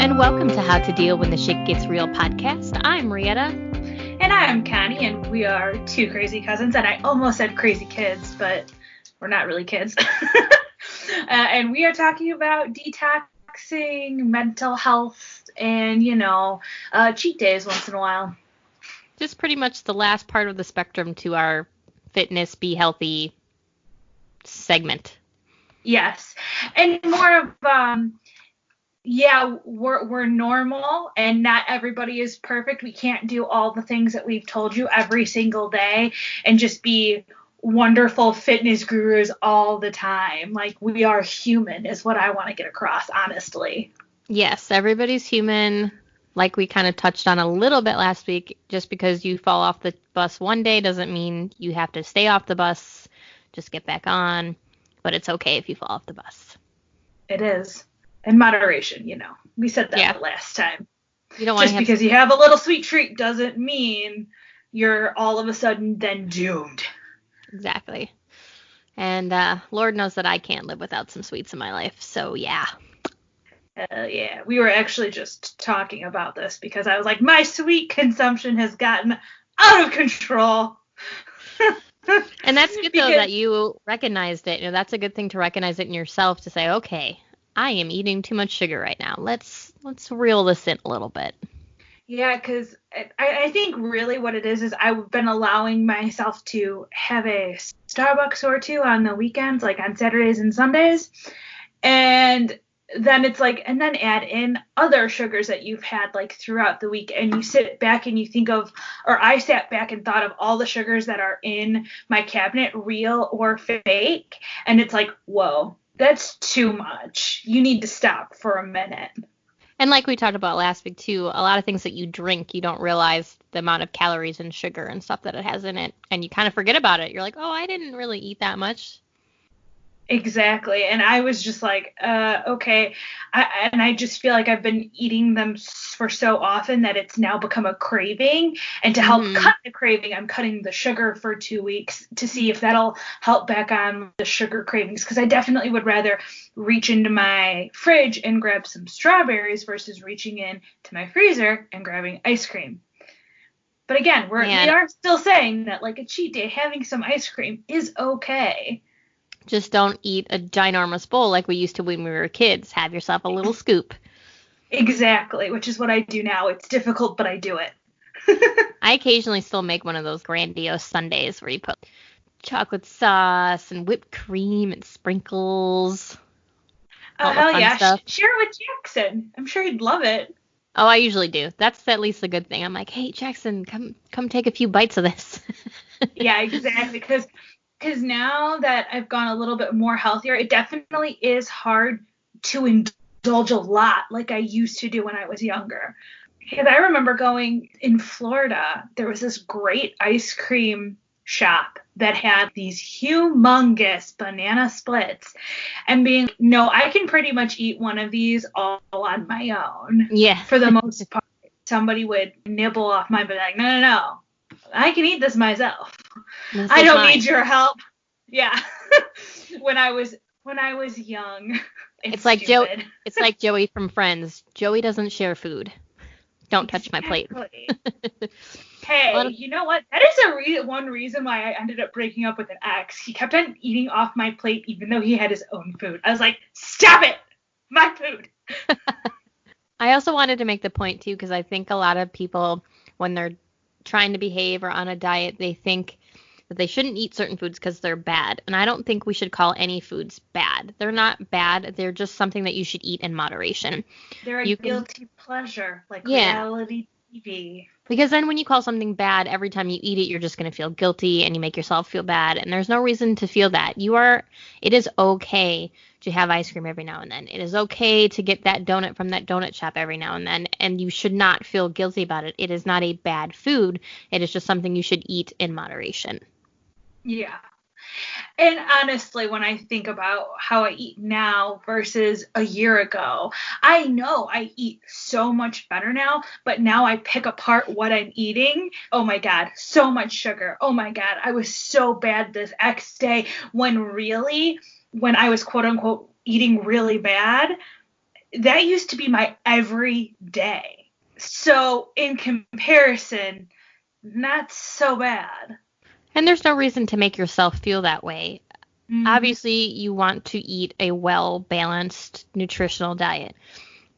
and welcome to How to Deal When the Shit Gets Real podcast. I'm Marietta. And I'm Connie, and we are two crazy cousins, and I almost said crazy kids, but we're not really kids. And we are talking about detoxing, mental health, and, cheat days once in a while. Just pretty much the last part of the spectrum to our fitness, be healthy segment. Yes. And more of, we're normal and not everybody is perfect. We can't do all the things that we've told you every single day and just be wonderful fitness gurus all the time. Like, we are human is what I want to get across, honestly. Yes, everybody's human. Like we kind of touched on a little bit last week, just because you fall off the bus one day doesn't mean you have to stay off the bus. Just get back on. But it's okay if you fall off the bus. It is. In moderation, We said that the last time. You don't want just because you have a little sweet treat doesn't mean you're all of a sudden then doomed. Exactly. And Lord knows that I can't live without some sweets in my life. So, yeah. Yeah. We were actually just talking about this because I was like, my sweet consumption has gotten out of control. And that's good, though, that you recognized it. That's a good thing to recognize it in yourself, to say, okay, I am eating too much sugar right now. Let's reel this in a little bit. Yeah, because I think really what it is I've been allowing myself to have a Starbucks or two on the weekends, like on Saturdays and Sundays. And then it's like, and then add in other sugars that you've had like throughout the week. And you sit back and you think of, or I sat back and thought of all the sugars that are in my cabinet, real or fake. And it's like, whoa, that's too much. You need to stop for a minute. And like we talked about last week, too, a lot of things that you drink, you don't realize the amount of calories and sugar and stuff that it has in it. And you kind of forget about it. You're like, oh, I didn't really eat that much. Exactly. And I was just like, okay. I just feel like I've been eating them for so often that it's now become a craving. And to help cut the craving, I'm cutting the sugar for 2 weeks to see if that'll help back on the sugar cravings. Because I definitely would rather reach into my fridge and grab some strawberries versus reaching in to my freezer and grabbing ice cream. But again, we are still saying that like a cheat day, having some ice cream is okay. Just don't eat a ginormous bowl like we used to when we were kids. Have yourself a little scoop. Exactly, which is what I do now. It's difficult, but I do it. I occasionally still make one of those grandiose sundaes where you put chocolate sauce and whipped cream and sprinkles. Oh, hell yeah. Share it with Jackson. I'm sure he'd love it. Oh, I usually do. That's at least a good thing. I'm like, hey, Jackson, come take a few bites of this. Yeah, exactly. Because now that I've gone a little bit more healthier, it definitely is hard to indulge a lot like I used to do when I was younger. Because I remember going in Florida, there was this great ice cream shop that had these humongous banana splits and being, no, I can pretty much eat one of these all on my own. Yeah. For the most part. Somebody would nibble off mine, but like, no. I can eat this myself. I don't need your help. Yeah. when I was young. It's like stupid. It's like Joey from Friends. Joey doesn't share food. Don't touch my plate. Hey, you know what? That is one reason why I ended up breaking up with an ex. He kept on eating off my plate even though he had his own food. I was like, stop it! My food! I also wanted to make the point, too, because I think a lot of people, when they're trying to behave or on a diet, they think that they shouldn't eat certain foods because they're bad. And I don't think we should call any foods bad. They're not bad. They're just something that you should eat in moderation. They're a guilty pleasure, like reality TV. Because then when you call something bad, every time you eat it, you're just going to feel guilty and you make yourself feel bad. And there's no reason to feel that. It is okay to have ice cream every now and then. It is okay to get that donut from that donut shop every now and then. And you should not feel guilty about it. It is not a bad food. It is just something you should eat in moderation. Yeah. And honestly, when I think about how I eat now versus a year ago, I know I eat so much better now, but now I pick apart what I'm eating. Oh my God, so much sugar. Oh my God, I was so bad this X day when I was quote unquote eating really bad, that used to be my everyday. So in comparison, not so bad. And there's no reason to make yourself feel that way. Mm-hmm. Obviously, you want to eat a well-balanced nutritional diet,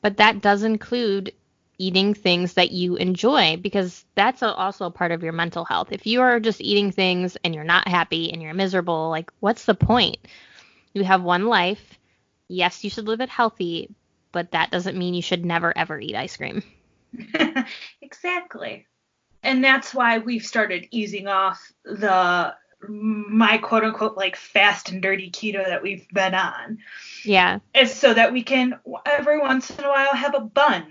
but that does include eating things that you enjoy, because that's also a part of your mental health. If you are just eating things and you're not happy and you're miserable, like, what's the point? You have one life. Yes, you should live it healthy, but that doesn't mean you should never ever eat ice cream. Exactly. And that's why we've started easing off my quote unquote like fast and dirty keto that we've been on. Yeah. It's so that we can every once in a while have a bun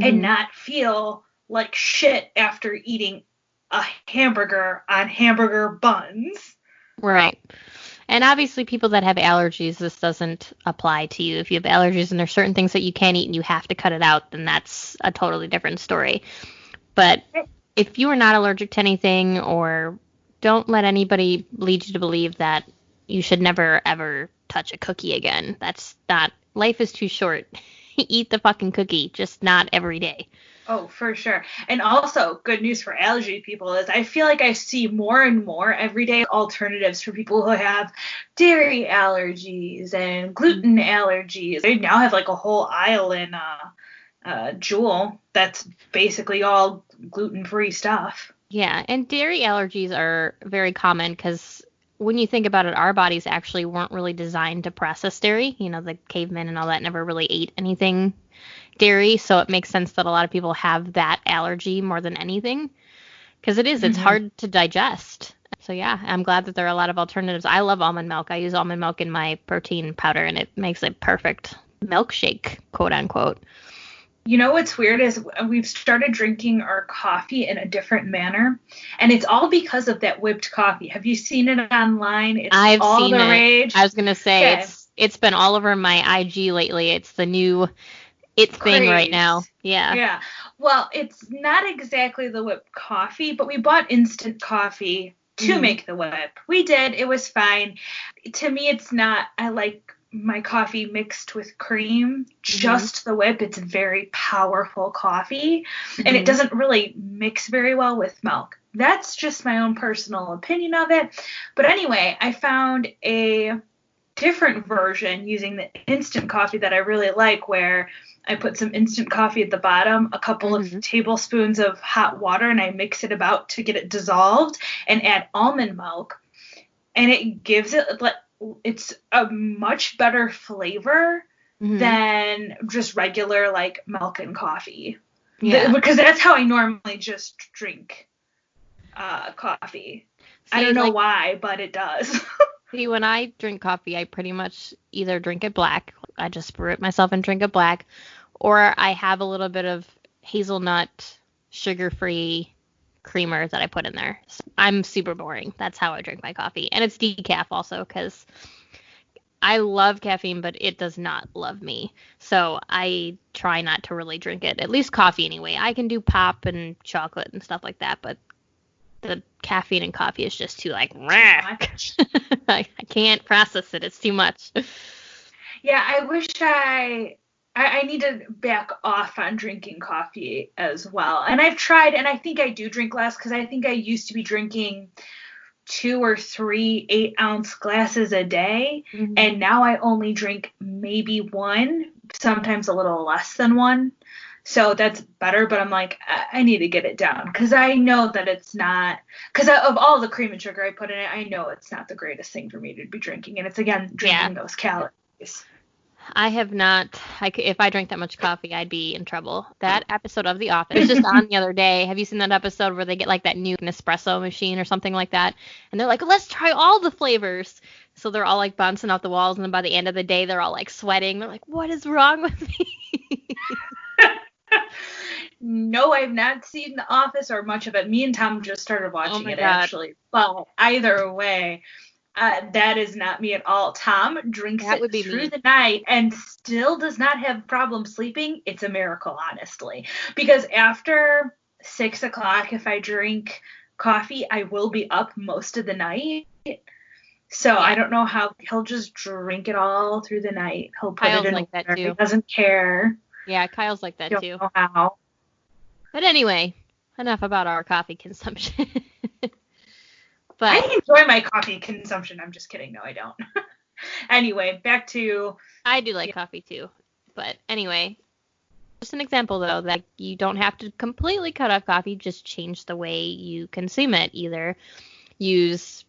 and not feel like shit after eating a hamburger on hamburger buns. Right. And obviously, people that have allergies, this doesn't apply to you. If you have allergies and there's certain things that you can't eat and you have to cut it out, then that's a totally different story. But if you are not allergic to anything, or don't let anybody lead you to believe that you should never, ever touch a cookie again. That's not, life is too short. Eat the fucking cookie, just not every day. Oh, for sure. And also, good news for allergy people is I feel like I see more and more everyday alternatives for people who have dairy allergies and gluten allergies. They now have like a whole aisle in Jewel that's basically all gluten-free stuff. Yeah, and dairy allergies are very common because when you think about it, our bodies actually weren't really designed to process dairy. You know, the cavemen and all that never really ate anything dairy, so it makes sense that a lot of people have that allergy more than anything, because it's hard to digest. So yeah, I'm glad that there are a lot of alternatives. I love almond milk. I use almond milk in my protein powder, and it makes a perfect milkshake, quote unquote. You know what's weird is we've started drinking our coffee in a different manner, and it's all because of that whipped coffee. Have you seen it online? It's I've all seen the it. rage. I was gonna say Okay. it's been all over my IG lately. It's the new thing right now. Yeah. Yeah. Well, it's not exactly the whipped coffee, but we bought instant coffee to make the whip. We did. It was fine. To me, it's not, I like my coffee mixed with cream, just the whip. It's very powerful coffee, and it doesn't really mix very well with milk. That's just my own personal opinion of it. But anyway, I found a different version using the instant coffee that I really like, where I put some instant coffee at the bottom, a couple of tablespoons of hot water, and I mix it about to get it dissolved, and add almond milk. And it gives it's a much better flavor than just regular like milk and coffee. Yeah. Because that's how I normally just drink coffee. See, I don't know why, but it does. See, when I drink coffee, I pretty much either drink it black, I just brew it myself and drink it black, or I have a little bit of hazelnut sugar-free creamer that I put in there. So I'm super boring. That's how I drink my coffee. And it's decaf also, because I love caffeine, but it does not love me. So I try not to really drink it, at least coffee anyway. I can do pop and chocolate and stuff like that, but the caffeine in coffee is just too like, I can't process it. It's too much. Yeah, I wish I need to back off on drinking coffee as well. And I've tried, and I think I do drink less, because I think I used to be drinking 2 or 3 8-ounce glasses a day, and now I only drink maybe 1, sometimes a little less than 1. So that's better, but I'm like, I need to get it down, because I know that it's not, because of all the cream and sugar I put in it, I know it's not the greatest thing for me to be drinking, and it's, again, drinking those calories. I have not, if I drank that much coffee, I'd be in trouble. That episode of The Office was just on the other day. Have you seen that episode where they get like that new Nespresso machine or something like that? And they're like, let's try all the flavors. So they're all like bouncing off the walls, and then by the end of the day, they're all like sweating. They're like, what is wrong with me? No, I've not seen The Office or much of it. Me and Tom just started watching it, actually. But either way, that is not me at all. Tom drinks it through the night and still does not have problems sleeping. It's a miracle, honestly. Because after 6 o'clock, if I drink coffee, I will be up most of the night. So I don't know how he'll just drink it all through the night. He'll put Kyle's it in like that water. too. He doesn't care. Yeah, Kyle's like that Don't too. know how. But anyway, enough about our coffee consumption. I But enjoy my coffee consumption. I'm just kidding. No, I don't. Anyway, back to. I do like coffee too. But anyway, just an example though that you don't have to completely cut off coffee, just change the way you consume it. Either use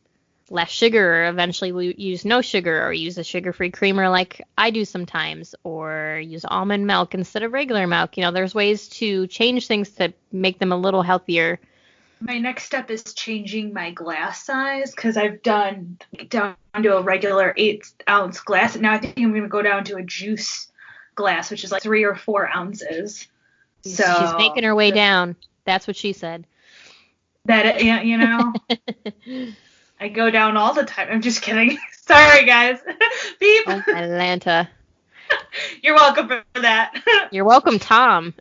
less sugar, or eventually we use no sugar, or use a sugar-free creamer like I do sometimes, or use almond milk instead of regular milk. There's ways to change things to make them a little healthier. My next step is changing my glass size because I've done down to a regular 8-ounce glass. And now I think I'm going to go down to a juice glass, which is like 3 or 4 ounces. So She's making her way down. That's what she said. That, I go down all the time. I'm just kidding. Sorry, guys. Beep. Oh, Atlanta. You're welcome for that. You're welcome, Tom.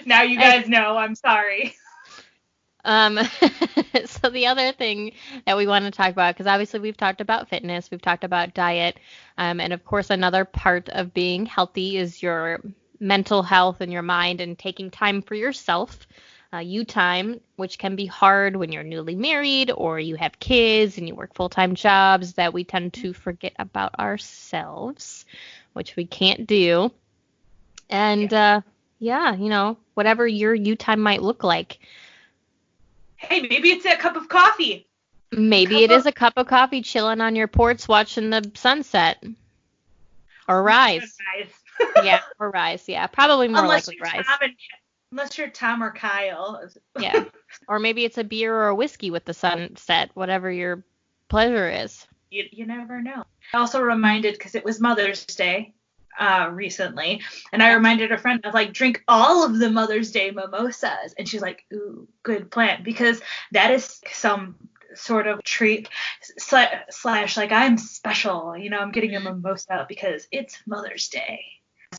Now you guys know. I'm sorry. So the other thing that we want to talk about, because obviously we've talked about fitness, we've talked about diet, and of course another part of being healthy is your mental health and your mind and taking time for yourself. You time, which can be hard when you're newly married or you have kids and you work full-time jobs, that we tend to forget about ourselves, which we can't do. And whatever your you time might look like. Hey, maybe it's a cup of coffee. Maybe it is a cup of coffee chilling on your porch watching the sunset. Or rise. Yeah, or rise. Yeah, probably more likely rise. Unless you're Tom or Kyle. Yeah. Or maybe it's a beer or a whiskey with the sunset, whatever your pleasure is. You never know. I also reminded, because it was Mother's Day recently, and I reminded a friend of like, drink all of the Mother's Day mimosas. And she's like, ooh, good plan. Because that is some sort of treat slash like, I'm special. I'm getting a mimosa because it's Mother's Day.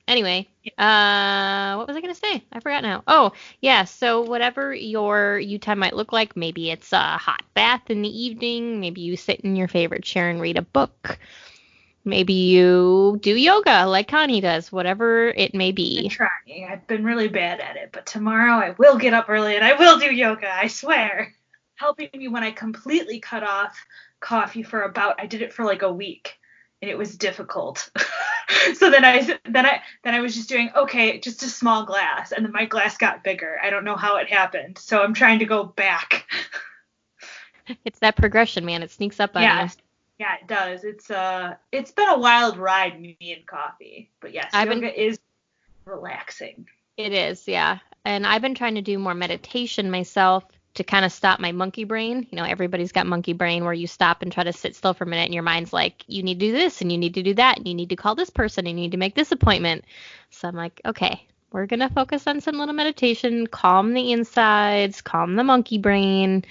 Anyway, what was I going to say? I forgot now. Oh, yeah. So whatever your you time might look like, maybe it's a hot bath in the evening. Maybe you sit in your favorite chair and read a book. Maybe you do yoga like Connie does, whatever it may be. I'm trying. I've been really bad at it, but tomorrow I will get up early and I will do yoga, I swear. Helping me when I completely cut off coffee I did it for like a week. And it was difficult. So then I was just doing, okay, just a small glass. And then my glass got bigger. I don't know how it happened. So I'm trying to go back. It's that progression, man. It sneaks up on you. Yeah, it does. It's been a wild ride, me and coffee. But yes, yoga is relaxing. It is, yeah. And I've been trying to do more meditation myself to kind of stop my monkey brain. Everybody's got monkey brain where you stop and try to sit still for a minute and your mind's like, you need to do this and you need to do that and you need to call this person and you need to make this appointment. So I'm like, okay, we're going to focus on some little meditation, calm the insides, calm the monkey brain.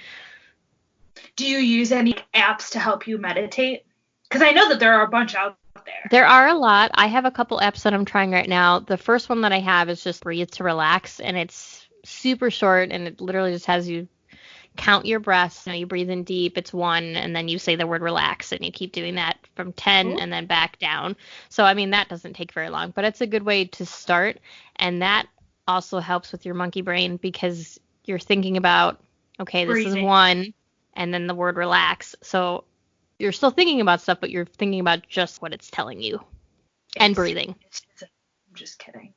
Do you use any apps to help you meditate? Because I know that there are a bunch out there. There are a lot. I have a couple apps that I'm trying right now. The first one that I have is just Breathe to Relax, and it's super short, and it literally just has you count your breaths. You breathe in deep, it's 1, and then you say the word relax, and you keep doing that from 10 and then back down. So, that doesn't take very long, but it's a good way to start, and that also helps with your monkey brain because you're thinking about, okay, this is 1, and then the word relax. So you're still thinking about stuff, but you're thinking about just what it's telling you and breathing. I'm just kidding.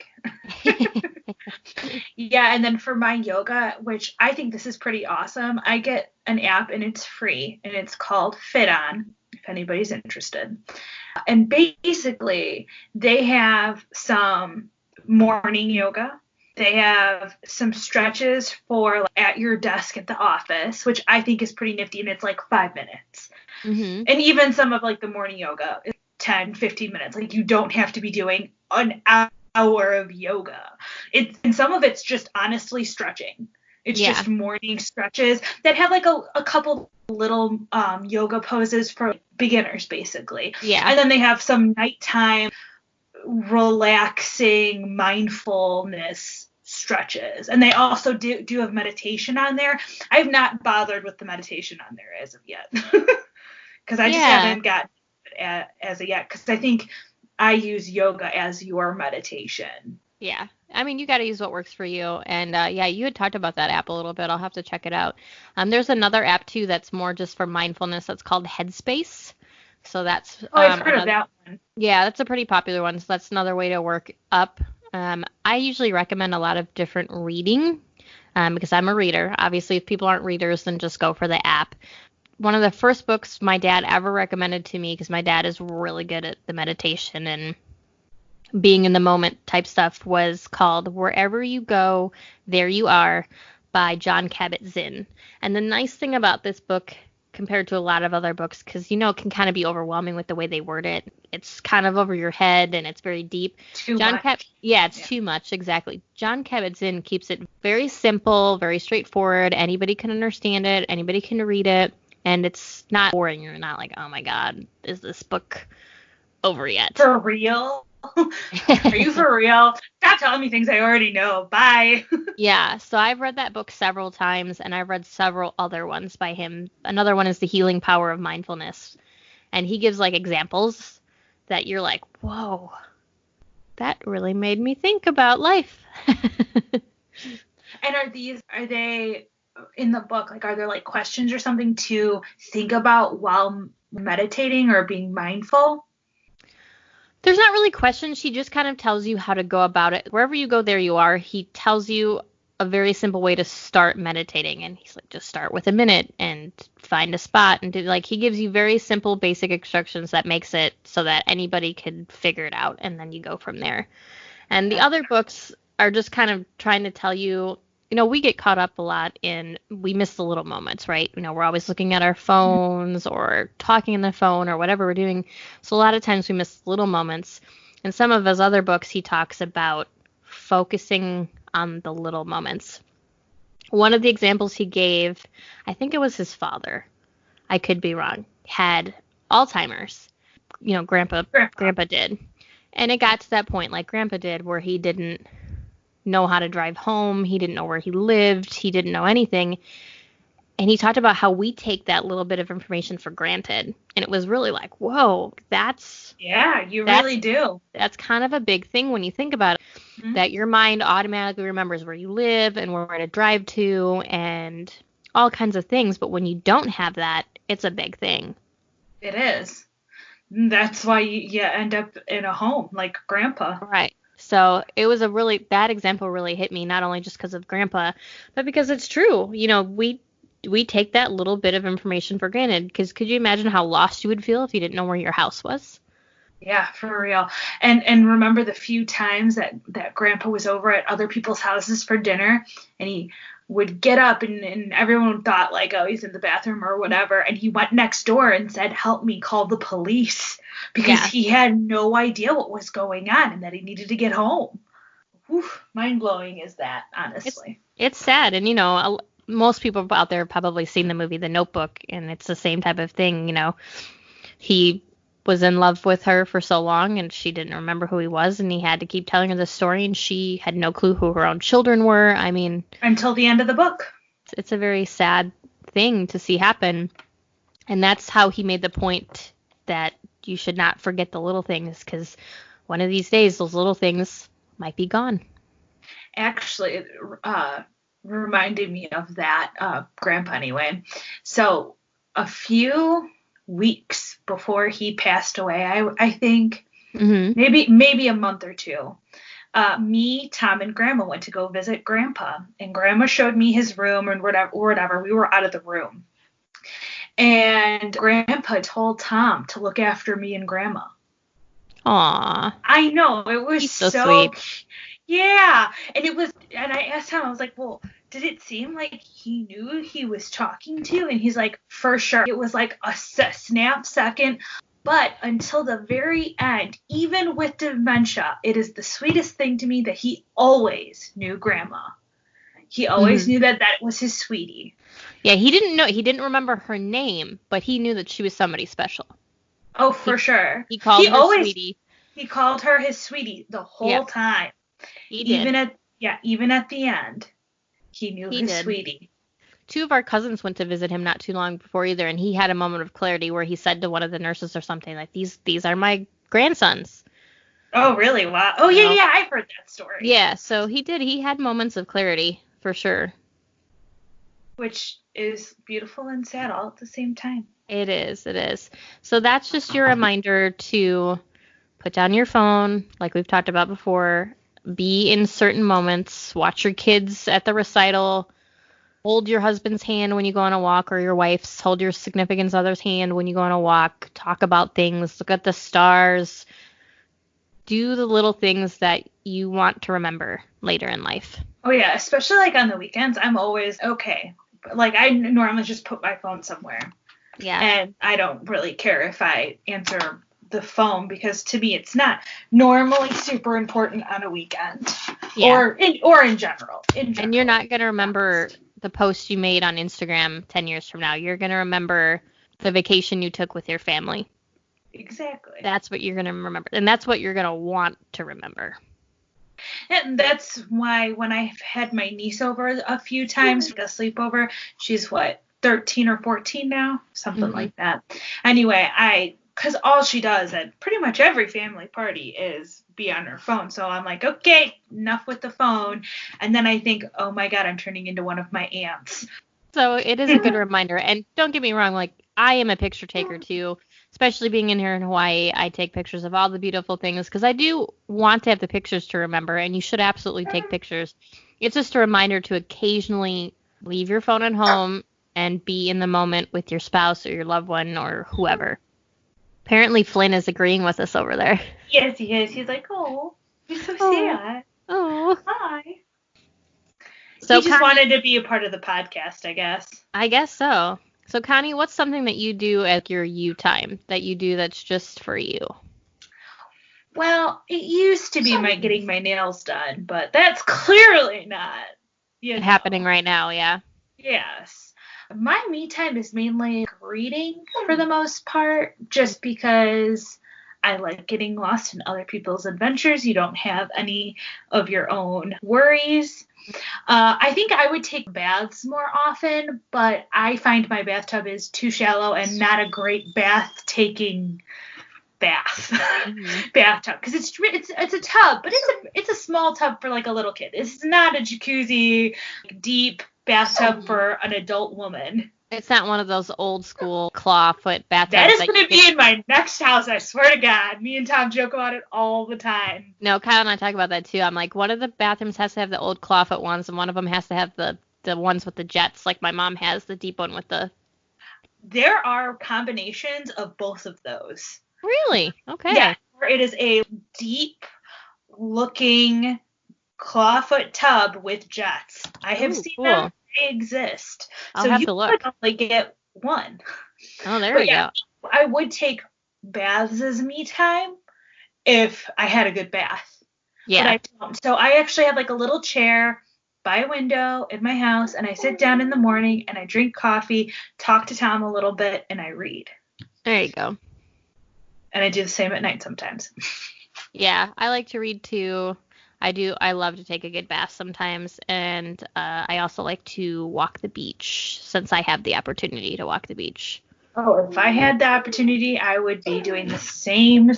Yeah, and then for my yoga, which I think this is pretty awesome, I get an app and it's free and it's called FitOn, if anybody's interested. And basically they have some morning yoga. They have some stretches for at your desk at the office, which I think is pretty nifty, and it's like 5 minutes. Mm-hmm. And even some of like the morning yoga is 10, 15 minutes. Like you don't have to be doing an hour of yoga. And some of it's just honestly stretching. It's just morning stretches that have like a couple little yoga poses for beginners, basically. Yeah. And then they have some nighttime relaxing mindfulness stretches. And they also do have meditation on there. I have not bothered with the meditation on there as of yet. Because I just haven't got it as of yet. Because I think I use yoga as your meditation. Yeah. I mean, you got to use what works for you. And you had talked about that app a little bit. I'll have to check it out. There's another app too that's more just for mindfulness. That's called Headspace. So that's I've heard of that one. Yeah, that's a pretty popular one. So that's another way to work up. I usually recommend a lot of different reading because I'm a reader. Obviously, if people aren't readers, then just go for the app. One of the first books my dad ever recommended to me, because my dad is really good at the meditation and being in the moment type stuff, was called Wherever You Go, There You Are by Jon Kabat-Zinn. And the nice thing about this book compared to a lot of other books, because it can kind of be overwhelming with the way they word it. It's kind of over your head and it's very deep. Too much. Too much, exactly. Jon Kabat-Zinn keeps it very simple, very straightforward. Anybody can understand it. Anybody can read it. And it's not boring. You're not like, oh my God, is this book over yet? For real? Are you for real? Stop telling me things I already know. Bye. Yeah, so I've read that book several times, and I've read several other ones by him. Another one is The Healing Power of Mindfulness. And he gives examples that you're like, whoa, that really made me think about life. And are they in the book, are there questions or something to think about while meditating or being mindful? There's not really questions. She just kind of tells you how to go about it. Wherever you go, there you are. He tells you a very simple way to start meditating. And he's like, just start with a minute and find a spot. And he gives you very simple, basic instructions that makes it so that anybody can figure it out. And then you go from there. And the other books are just kind of trying to tell you, we get caught up a lot we miss the little moments, right? We're always looking at our phones or talking on the phone or whatever we're doing. So a lot of times we miss little moments. In some of his other books, he talks about focusing on the little moments. One of the examples he gave, I think it was his father, I could be wrong, had Alzheimer's. Grandpa did. And it got to that point, like Grandpa did, where he didn't know how to drive home. He didn't know where he lived. He didn't know anything. And he talked about how we take that little bit of information for granted. And it was really like, whoa, really do. That's kind of a big thing when you think about it, that your mind automatically remembers where you live and where to drive to and all kinds of things. But when you don't have that, it's a big thing. It is. That's why you end up in a home like Grandpa. Right. So it was that example really hit me, not only just because of Grandpa, but because it's true. We take that little bit of information for granted, because could you imagine how lost you would feel if you didn't know where your house was? Yeah, for real. And remember the few times that Grandpa was over at other people's houses for dinner, and he would get up and everyone thought oh, he's in the bathroom or whatever. And he went next door and said, help me, call the police, because he had no idea what was going on and that he needed to get home. Whew, mind blowing is that, honestly. It's sad. And, most people out there have probably seen the movie The Notebook, and it's the same type of thing. He was in love with her for so long, and she didn't remember who he was, and he had to keep telling her the story, and she had no clue who her own children were. I mean, until the end of the book. It's a very sad thing to see happen, and that's how he made the point that you should not forget the little things, because one of these days those little things might be gone. Actually, it reminded me of that, Grandpa anyway. So a few weeks before he passed away, I think, maybe a month or two, me, Tom, and Grandma went to go visit Grandpa, and Grandma showed me his room and whatever. We were out of the room, and Grandpa told Tom to look after me and Grandma. Aww. I know, it was so sweet. Yeah, and I asked him, I was like, well, did it seem like he knew who he was talking to? And he's like, for sure. It was like a snap second. But until the very end, even with dementia, it is the sweetest thing to me that he always knew Grandma. He always knew that was his sweetie. Yeah, he didn't remember her name, but he knew that she was somebody special. Oh, for sure. He called her sweetie. He called her his sweetie the whole time. He did. Yeah, even at the end, he knew He his did. sweetie. 2 of our cousins went to visit him not too long before either, and he had a moment of clarity where he said to one of the nurses or something like, these are my grandsons. Oh, really? Wow. Oh, You yeah, know? yeah, I've heard that story. Yeah, so he did. He had moments of clarity for sure. Which is beautiful and sad all at the same time. It is. It is. So that's just your reminder to put down your phone, like we've talked about before. Be in certain moments. Watch your kids at the recital. Hold your husband's hand when you go on a walk, or your wife's. Hold your significant other's hand when you go on a walk. Talk about things. Look at the stars. Do the little things that you want to remember later in life. Oh, yeah, especially like on the weekends, I'm always okay. Like, I normally just put my phone somewhere. Yeah. And I don't really care if I answer the phone, because to me it's not normally super important on a weekend. Yeah. Or in general. And you're not going to remember the post you made on Instagram 10 years from now. You're going to remember the vacation you took with your family. Exactly. That's what you're going to remember. And that's what you're going to want to remember. And that's why when I've had my niece over a few times, a sleepover, she's 13 or 14 now? Something like that. Anyway, because all she does at pretty much every family party is be on her phone. So I'm like, okay, enough with the phone. And then I think, oh my God, I'm turning into one of my aunts. So it is a good reminder. And don't get me wrong, like, I am a picture taker too, especially being in here in Hawaii. I take pictures of all the beautiful things because I do want to have the pictures to remember, and you should absolutely take pictures. It's just a reminder to occasionally leave your phone at home and be in the moment with your spouse or your loved one or whoever. Apparently Flynn is agreeing with us over there. Yes, he is. He's like, oh, you're so sad. Oh. Hi. So he just wanted to be a part of the podcast, I guess. I guess so. So, Connie, what's something that you do at your you time that you do that's just for you? Well, it used to be getting my nails done, but that's clearly not happening right now, yeah. Yes. My me time is mainly reading for the most part, just because I like getting lost in other people's adventures. You don't have any of your own worries. I think I would take baths more often, but I find my bathtub is too shallow and not a great bathtub, because it's a tub, but it's a small tub for like a little kid. It's not a jacuzzi deep bathtub for an adult woman. It's not one of those old school clawfoot bathtubs. That is going to be in my next house, I swear to God. Me and Tom joke about it all the time. No, Kyle and I talk about that too. I'm like, one of the bathrooms has to have the old clawfoot ones, and one of them has to have the ones with the jets, like my mom has, the deep one with the... There are combinations of both of those. Really? Okay. Yeah, it is a deep-looking clawfoot tub with jets. I have seen them. They exist. I'll have to look. You could only get one. Oh, there we go. I would take baths as me time if I had a good bath. Yeah. But I don't. So I actually have like a little chair by a window in my house, and I sit down in the morning and I drink coffee, talk to Tom a little bit, and I read. There you go. And I do the same at night sometimes. Yeah, I like to read too. I love to take a good bath sometimes, and I also like to walk the beach since I have the opportunity to walk the beach. Oh, if I had the opportunity, I would be doing the same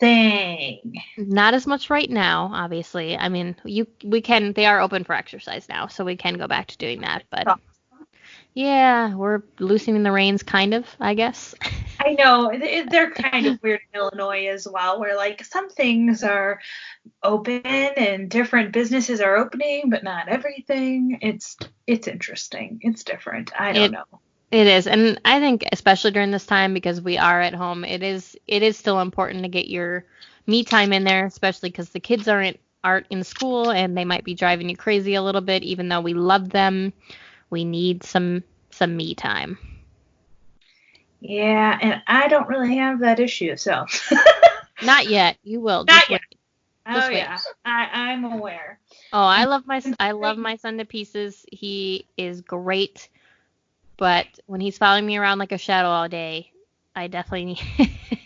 thing. Not as much right now, obviously. I mean, they are open for exercise now, so we can go back to doing that, but yeah, we're loosening the reins kind of, I guess. I know, they're kind of weird in Illinois as well, where like some things are open and different businesses are opening, but not everything. It's interesting. It's different. I don't know. It is, and I think especially during this time, because we are at home, it is still important to get your me time in there, especially because the kids aren't in school and they might be driving you crazy a little bit. Even though we love them, we need some me time. Yeah, and I don't really have that issue, so. Not yet. You will. Not yet. Just wait. Yeah, I'm aware. Oh, I love my son to pieces. He is great, but when he's following me around like a shadow all day, I definitely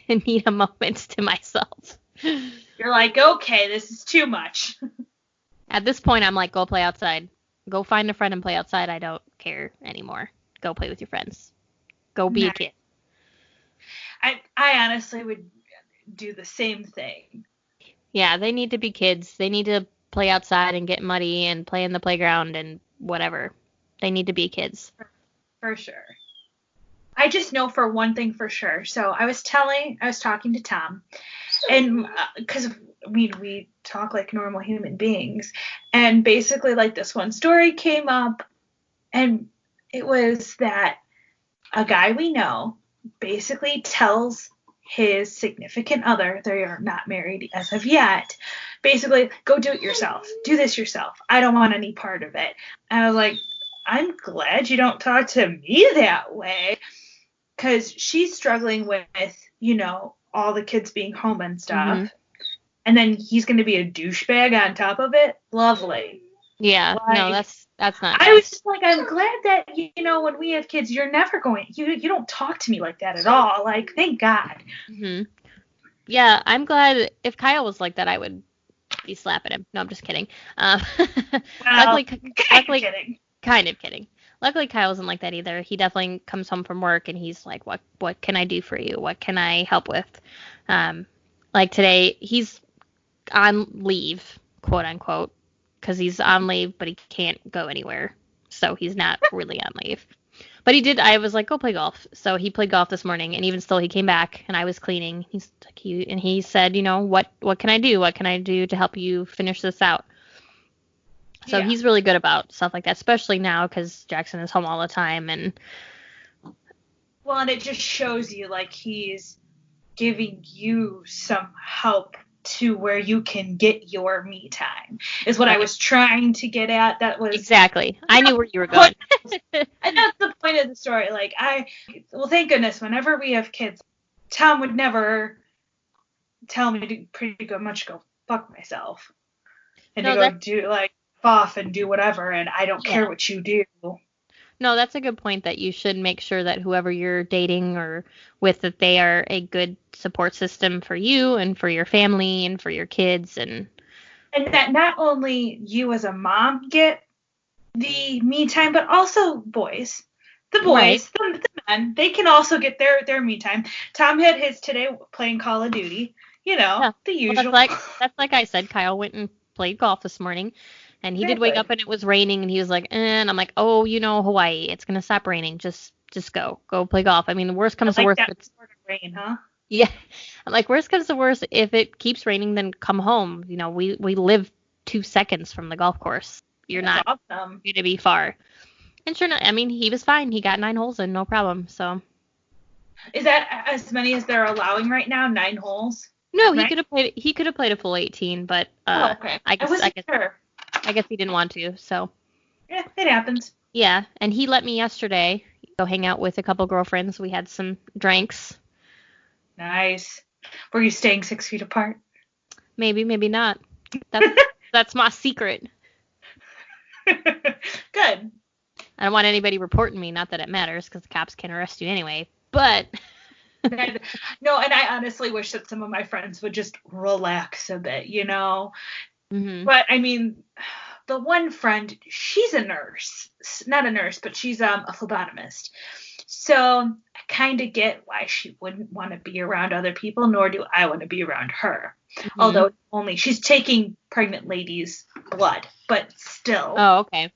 need a moment to myself. You're like, okay, this is too much. At this point, I'm like, go play outside. Go find a friend and play outside. I don't care anymore. Go play with your friends. Go be a kid. I honestly would do the same thing. Yeah, they need to be kids. They need to play outside and get muddy and play in the playground and whatever. They need to be kids. For sure. I just know for one thing for sure. So I was talking to Tom, and because we talk like normal human beings, and basically like this one story came up, and it was that a guy we know basically tells his significant other, they are not married as of yet, basically, go do it yourself. Do this yourself. I don't want any part of it. And I was like, I'm glad you don't talk to me that way, because she's struggling with, all the kids being home and stuff. Mm-hmm. And then he's going to be a douchebag on top of it. Lovely. Yeah, no, that's not nice. I was just like, I'm glad that, when we have kids, you're never going, you don't talk to me like that at all. Like, thank God. Mm-hmm. Yeah, I'm glad. If Kyle was like that, I would be slapping him. No, I'm just kidding. Luckily, kidding. Kind of kidding. Luckily, Kyle isn't like that either. He definitely comes home from work and he's like, what can I do for you? What can I help with? Like today, he's on leave, quote unquote, because he's on leave, but he can't go anywhere. So he's not really on leave. But I was like, go play golf. So he played golf this morning, and even still, he came back, and I was cleaning. He said, what can I do? What can I do to help you finish this out? So he's really good about stuff like that, especially now because Jackson is home all the time. And it just shows you, like, he's giving you some help to where you can get your me time is what I was trying to get at. That was exactly. I knew where you were going. And that's the point of the story. Like, thank goodness, whenever we have kids, Tom would never tell me to pretty much go fuck myself and to go do like off and do whatever, and I don't care what you do. No, that's a good point, that you should make sure that whoever you're dating or with, that they are a good support system for you and for your family and for your kids. And that not only you as a mom get the me time, but also boys. The boys, the men, they can also get their me time. Tom had his today playing Call of Duty, the usual. Well, that's like I said, Kyle went and played golf this morning. And he did wake up and it was raining, and he was like, and I'm like, oh, Hawaii, it's going to stop raining. Just go play golf. I mean, the worst comes to worst. That sort of rain, huh? Yeah. I'm like, worst comes to worst, if it keeps raining, then come home. We live 2 seconds from the golf course. That's not awesome. Going to be far. And sure enough, I mean, he was fine. He got 9 holes in, no problem. So. Is that as many as they're allowing right now? 9 holes? No, right? He could have played a full 18, but okay. I guess sure. I guess he didn't want to, so. Yeah, it happens. Yeah, and he let me yesterday go hang out with a couple girlfriends. We had some drinks. Nice. Were you staying 6 feet apart? Maybe, maybe not. That's my secret. Good. I don't want anybody reporting me, not that it matters, because the cops can arrest you anyway, but. No, and I honestly wish that some of my friends would just relax a bit, Mm-hmm. But I mean, the one friend, she's a nurse, not a nurse, but she's a phlebotomist. So I kind of get why she wouldn't want to be around other people, nor do I want to be around her. Mm-hmm. Although she's taking pregnant ladies' blood, but still. Oh, okay.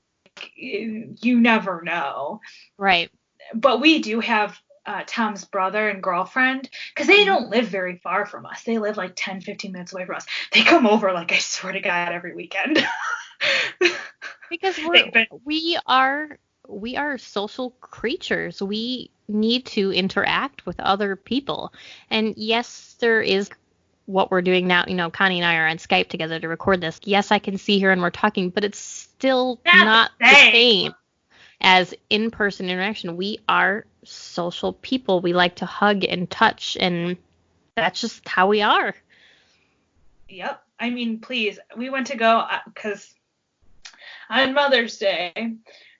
You never know. Right. But we do have Tom's brother and girlfriend, because they don't live very far from us. They live like 10, 15 minutes away from us. They come over, like, I swear to God, every weekend. Because we are social creatures. We need to interact with other people. And yes, there is what we're doing now. Connie and I are on Skype together to record this. Yes, I can see her and we're talking, but it's still not the same as in-person interaction. We are social people. We like to hug and touch, and that's just how we are. Yep. I mean, please, we went to go, because on Mother's Day,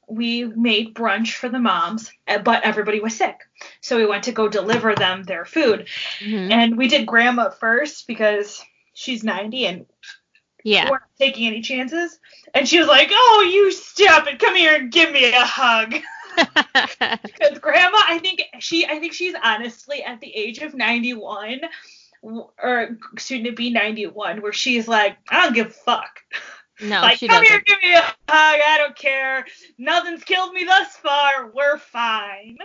we made brunch for the moms, but everybody was sick. So we went to go deliver them their food. Mm-hmm. And we did Grandma first, because she's 90, and Yeah. We're not taking any chances. And she was like, oh, you stop it. Come here and give me a hug. Because Grandma, I think she's honestly at the age of 91, or soon to be 91, where she's like, I don't give a fuck. No, like, she come doesn't. here, give me a hug. I don't care. Nothing's killed me thus far. We're fine.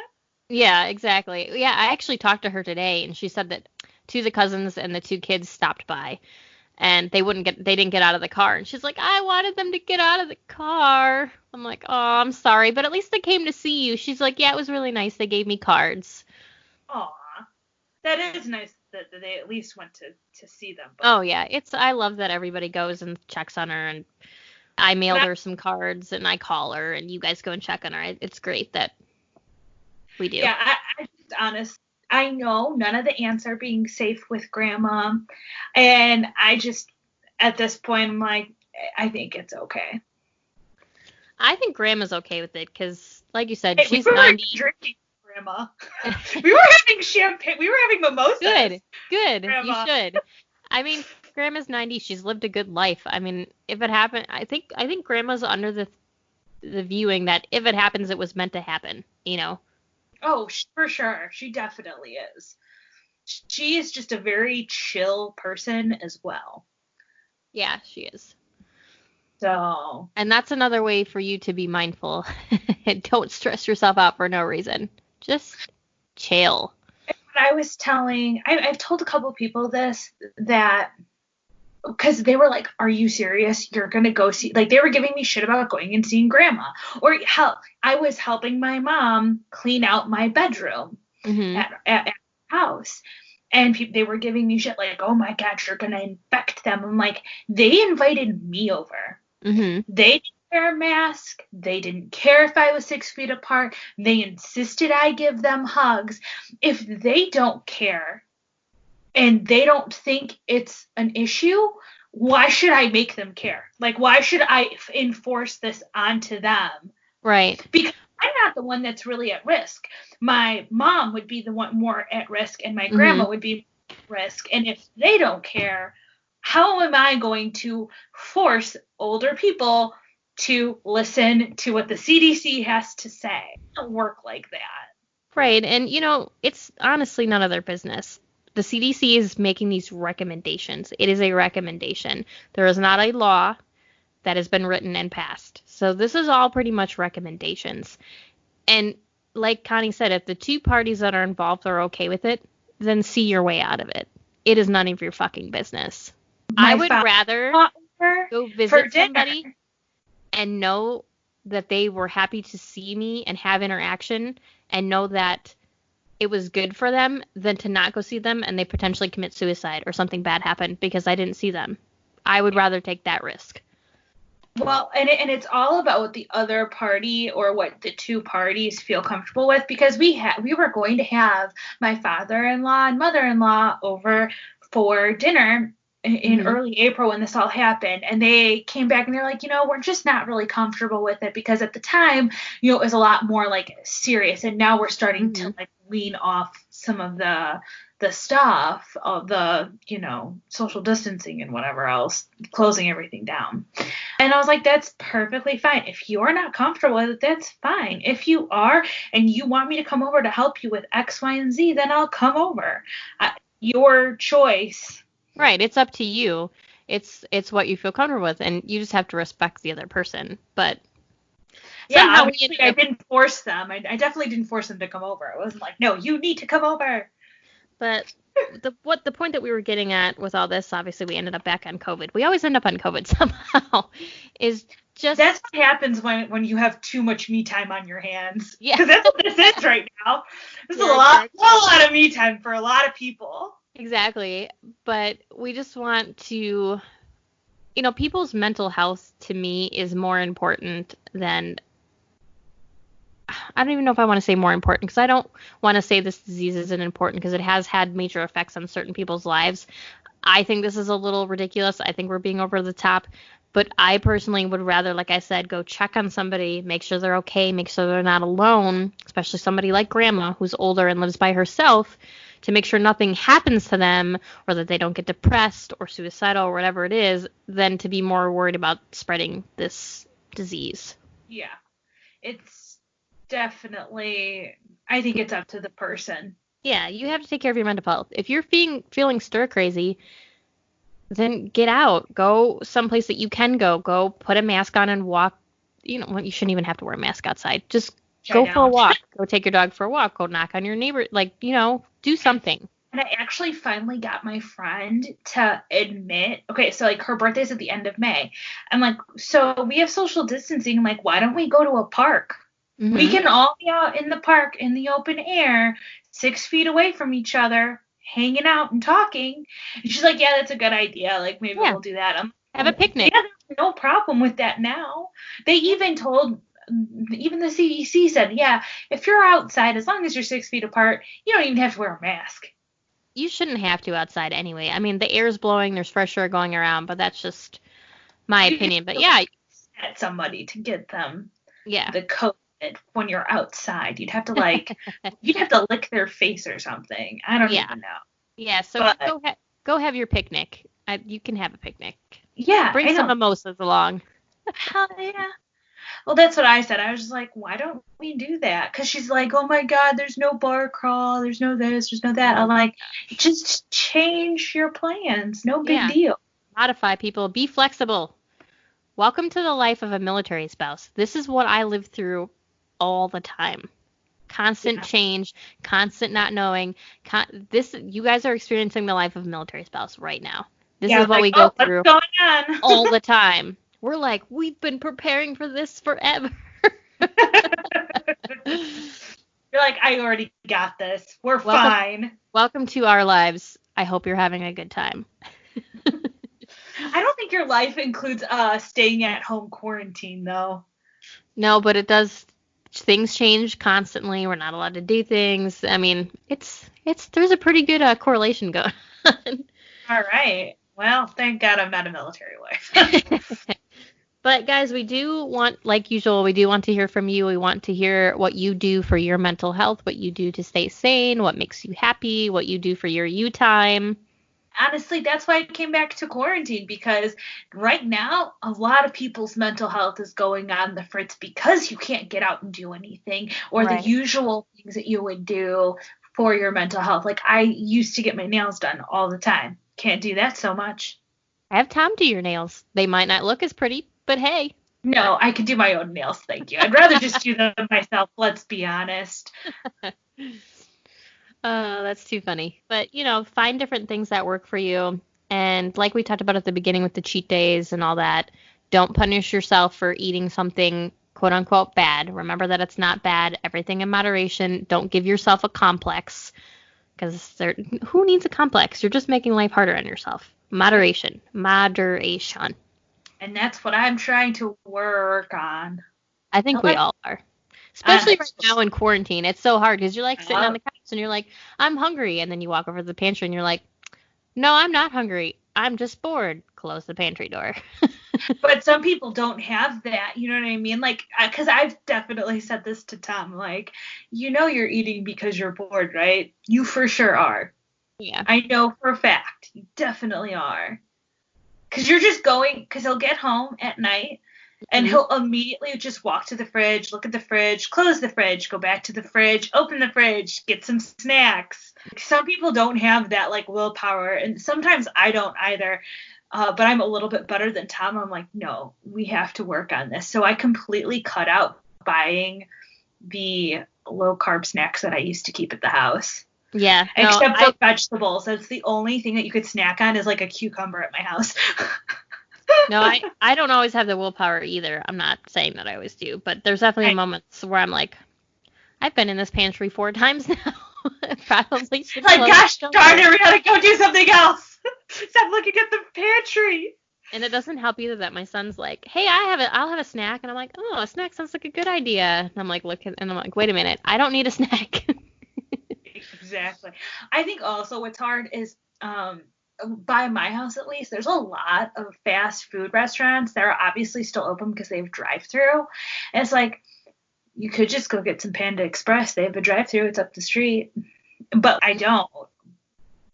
Yeah, exactly. Yeah, I actually talked to her today, and she said that two of the cousins and the two kids stopped by, and they didn't get out of the car. And she's like, I wanted them to get out of the car. I'm like, oh, I'm sorry, but at least they came to see you. She's like, yeah, it was really nice. They gave me cards. Aw, that is nice that they at least went to see them. But Oh yeah, I love that everybody goes and checks on her, and I mailed her some cards, and I call her, and you guys go and check on her. It's great that we do. Yeah, I just honest. I know none of the ants are being safe with Grandma, and I just at this point I'm like, I think it's okay. I think Grandma's okay with it because, like you said, Hey, she's we were 90. drinking, Grandma. We were having champagne. We were having mimosas. Good. Grandma. You should. I mean, Grandma's 90. She's lived a good life. I mean, if it happened, I think Grandma's under the viewing that if it happens, it was meant to happen. You know. Oh, for sure. She definitely is. She is just a very chill person as well. Yeah, she is. So. And that's another way for you to be mindful. Don't stress yourself out for no reason. Just chill. I was telling, I've told a couple people this, that, because they were like, are you serious? You're going to go see, like, they were giving me shit about going and seeing Grandma. Or hell, I was helping my mom clean out my bedroom at the house. And they were giving me shit like, oh my God, you're going to infect them. I'm like, they invited me over. They didn't wear a mask. They didn't care if I was 6 feet apart. They insisted I give them hugs. If they don't care and they don't think it's an issue, why should I make them care? Like, why should I enforce this onto them? Right. Because I'm not the one that's really at risk. My mom would be the one more at risk, and my grandma would be at risk. And if they don't care, how am I going to force older people to listen to what the CDC has to say? It doesn't work like that. Right. And, it's honestly none of their business. The CDC is making these recommendations. It is a recommendation. There is not a law that has been written and passed. So this is all pretty much recommendations. And like Connie said, if the two parties that are involved are okay with it, then see your way out of it. It is none of your fucking business. I would rather go visit somebody and know that they were happy to see me and have interaction and know that it was good for them than to not go see them and they potentially commit suicide or something bad happened because I didn't see them. I would rather take that risk. Well, and it's all about what the other party or what the two parties feel comfortable with, because we were going to have my father-in-law and mother-in-law over for dinner in early April when this all happened, and they came back and they're like, we're just not really comfortable with it because at the time, it was a lot more like serious, and now we're starting to like wean off some of the stuff of the, social distancing and whatever else, closing everything down. And I was like, that's perfectly fine. If you're not comfortable with it, that's fine. If you are and you want me to come over to help you with X, Y, and Z, then I'll come over. Your choice. Right. It's up to you. It's what you feel comfortable with, and you just have to respect the other person. But yeah, obviously I didn't force them. I definitely didn't force them to come over. It wasn't like, no, you need to come over. But the point that we were getting at with all this, obviously we ended up back on COVID. We always end up on COVID somehow. Is just that's what happens when you have too much me time on your hands. Yeah, because that's what this is right now. This is a lot of me time for a lot of people. Exactly. But we just want to, people's mental health to me is more important than. I don't even know if I want to say more important, because I don't want to say this disease isn't important because it has had major effects on certain people's lives. I think this is a little ridiculous. I think we're being over the top. But I personally would rather, like I said, go check on somebody, make sure they're okay, make sure they're not alone, especially somebody like Grandma who's older and lives by herself, to make sure nothing happens to them or that they don't get depressed or suicidal or whatever it is than to be more worried about spreading this disease. Yeah. It's definitely, I think it's up to the person. Yeah, you have to take care of your mental health. If you're feeling stir crazy, then get out. Go someplace that you can go. Go put a mask on and walk. You know, you shouldn't even have to wear a mask outside. Just go for a walk. Go take your dog for a walk. Go knock on your neighbor. Like, you know, do something. And I actually finally got my friend to admit, okay, so like her birthday's at the end of May. I'm like, so we have social distancing. Like, why don't we go to a park? Mm-hmm. We can all be out in the park in the open air, 6 feet away from each other, hanging out and talking. And she's like, yeah, that's a good idea. Like, maybe we'll do that. Have a picnic. Yeah, there's no problem with that now. They even the CDC said, yeah, if you're outside, as long as you're 6 feet apart, you don't even have to wear a mask. You shouldn't have to outside anyway. I mean, the air's blowing, there's fresh air going around, but that's just my opinion. But yeah. At somebody to get them the COVID when you're outside. You'd have to you'd have to lick their face or something. I don't even know. Yeah, so go have your picnic. You can have a picnic. Yeah. Bring some mimosas along. Hell yeah. Well, that's what I said. I was just like, why don't we do that? Because she's like, oh, my God, there's no bar crawl. There's no this. There's no that. I'm like, just change your plans. No big deal. Modify people. Be flexible. Welcome to the life of a military spouse. This is what I live through all the time. Constant change, constant not knowing. You guys are experiencing the life of a military spouse right now. This is what we go through what's going on? all the time. We're like, we've been preparing for this forever. You're like, I already got this. We're fine. Welcome to our lives. I hope you're having a good time. I don't think your life includes staying at home quarantine, though. No, but it does. Things change constantly. We're not allowed to do things. I mean, there's a pretty good correlation going on. All right. Well, thank God I'm not a military wife. But guys, we do want, like usual, we do want to hear from you. We want to hear what you do for your mental health, what you do to stay sane, what makes you happy, what you do for your you time. Honestly, that's why I came back to quarantine, because right now a lot of people's mental health is going on the fritz because you can't get out and do anything or the usual things that you would do for your mental health. Like, I used to get my nails done all the time. Can't do that so much. Have Tom do your nails. They might not look as pretty, but hey. No, I can do my own nails, thank you. I'd rather just do them myself, let's be honest. Oh, that's too funny. But, find different things that work for you. And like we talked about at the beginning with the cheat days and all that, don't punish yourself for eating something quote unquote bad. Remember that it's not bad. Everything in moderation. Don't give yourself a complex, because who needs a complex? You're just making life harder on yourself. Moderation. And that's what I'm trying to work on. I think we all are. Especially right now in quarantine. It's so hard because you're like sitting on the couch and you're like, I'm hungry. And then you walk over to the pantry and you're like, no, I'm not hungry. I'm just bored. Close the pantry door. But some people don't have that. You know what I mean? Like, because I've definitely said this to Tom. Like, you're eating because you're bored, right? You for sure are. Yeah. I know for a fact. You definitely are. Because you're just going, because he'll get home at night and he'll immediately just walk to the fridge, look at the fridge, close the fridge, go back to the fridge, open the fridge, get some snacks. Some people don't have that, like, willpower, and sometimes I don't either. But I'm a little bit better than Tom. I'm like, no, we have to work on this. So I completely cut out buying the low-carb snacks that I used to keep at the house. Yeah. Except for vegetables. That's the only thing that you could snack on is like a cucumber at my house. No, I don't always have the willpower either. I'm not saying that I always do, but there's definitely moments where I'm like, I've been in this pantry 4 times now. Probably should. Like, gosh darn it, we gotta go do something else. Stop looking at the pantry. And it doesn't help either that my son's like, hey, I'll have a snack, and I'm like, oh, a snack sounds like a good idea. And I'm like, wait a minute, I don't need a snack. Exactly. I think also what's hard is by my house at least, there's a lot of fast food restaurants that are obviously still open because they have drive-through. And it's like, you could just go get some Panda Express. They have a drive-through. It's up the street. But I don't.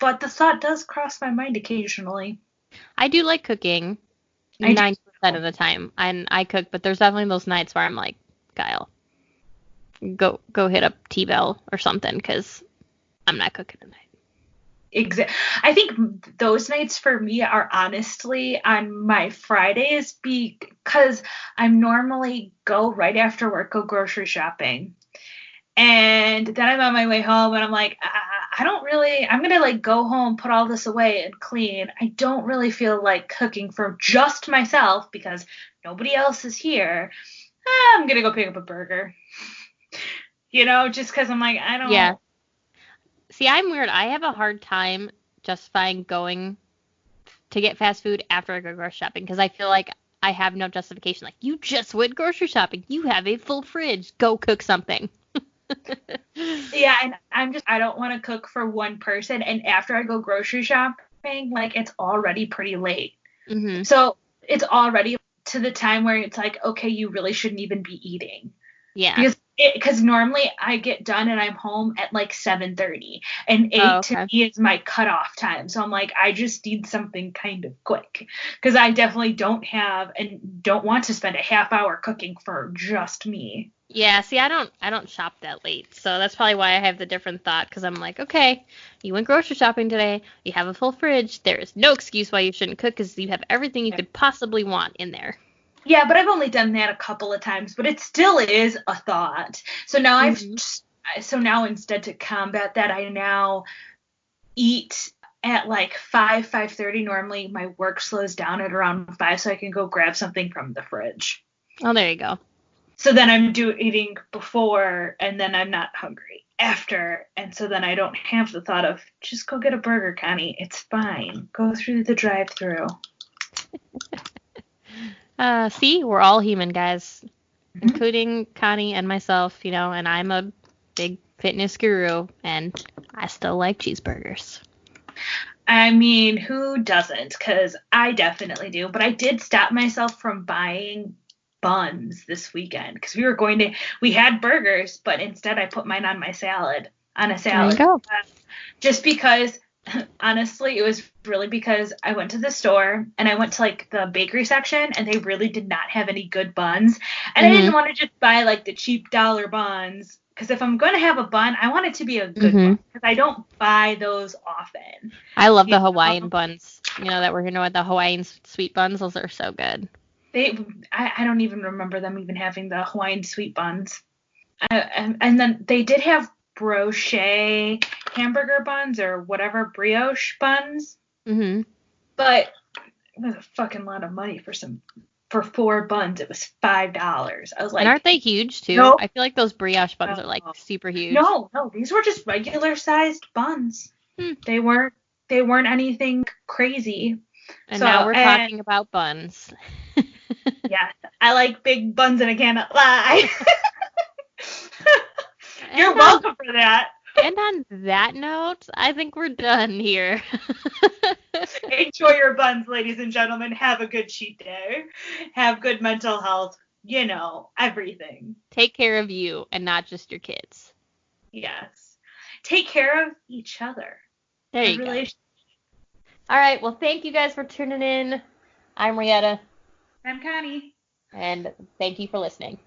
but the thought does cross my mind occasionally. I do like cooking I do. 90% of the time, and I cook, but there's definitely those nights where I'm like, Kyle, go hit up T-Bell or something, because I'm not cooking tonight. I think those nights for me are honestly on my Fridays because I'm normally go right after work, go grocery shopping. And then I'm on my way home and I'm like, I'm going to like go home, put all this away and clean. I don't really feel like cooking for just myself because nobody else is here. I'm going to go pick up a burger. Just because I'm like, I don't. Yeah. See, I'm weird. I have a hard time justifying going to get fast food after I go grocery shopping because I feel like I have no justification. Like, you just went grocery shopping. You have a full fridge. Go cook something. Yeah, and I don't want to cook for one person. And after I go grocery shopping, like, it's already pretty late. Mm-hmm. So it's already to the time where it's like, okay, you really shouldn't even be eating. Yeah. Because normally I get done and I'm home at like 7:30, and 8 to me is my cutoff time. So I'm like, I just need something kind of quick because I definitely don't want to spend a half hour cooking for just me. Yeah, see, I don't shop that late, so that's probably why I have the different thought, because I'm like, okay, you went grocery shopping today, you have a full fridge, there is no excuse why you shouldn't cook, because you have everything you could possibly want in there. Yeah, but I've only done that a couple of times, but it still is a thought. So now now instead to combat that, I now eat at like 5:30. Normally my work slows down at around 5, so I can go grab something from the fridge. Oh, there you go. So then I'm eating before, and then I'm not hungry after, and so then I don't have the thought of just go get a burger, Connie. It's fine. Go through the drive-through. See, we're all human, guys, including Connie and myself, and I'm a big fitness guru, and I still like cheeseburgers. I mean, who doesn't? Because I definitely do. But I did stop myself from buying buns this weekend because we had burgers, but instead I put mine on a salad. There you go. Just because, honestly, it was really because I went to the store and I went to like the bakery section and they really did not have any good buns. And I didn't want to just buy like the cheap dollar buns. Because if I'm going to have a bun, I want it to be a good one. Because I don't buy those often. I love the Hawaiian buns. That we're with the Hawaiian sweet buns. Those are so good. I don't even remember them even having the Hawaiian sweet buns. And then they did have brioche hamburger buns or whatever, brioche buns. Mm-hmm. But it was a fucking lot of money for 4 buns. It was $5. I was like, and aren't they huge too? Nope. I feel like those brioche buns are like super huge. No, these were just regular sized buns. They weren't anything crazy. And now we're talking about buns. Yes, I like big buns and I cannot lie. You're welcome for that. And on that note, I think we're done here. Enjoy your buns, ladies and gentlemen. Have a good cheat day. Have good mental health. Everything. Take care of you and not just your kids. Yes. Take care of each other. There you go. All right. Well, thank you guys for tuning in. I'm Rietta. I'm Connie. And thank you for listening.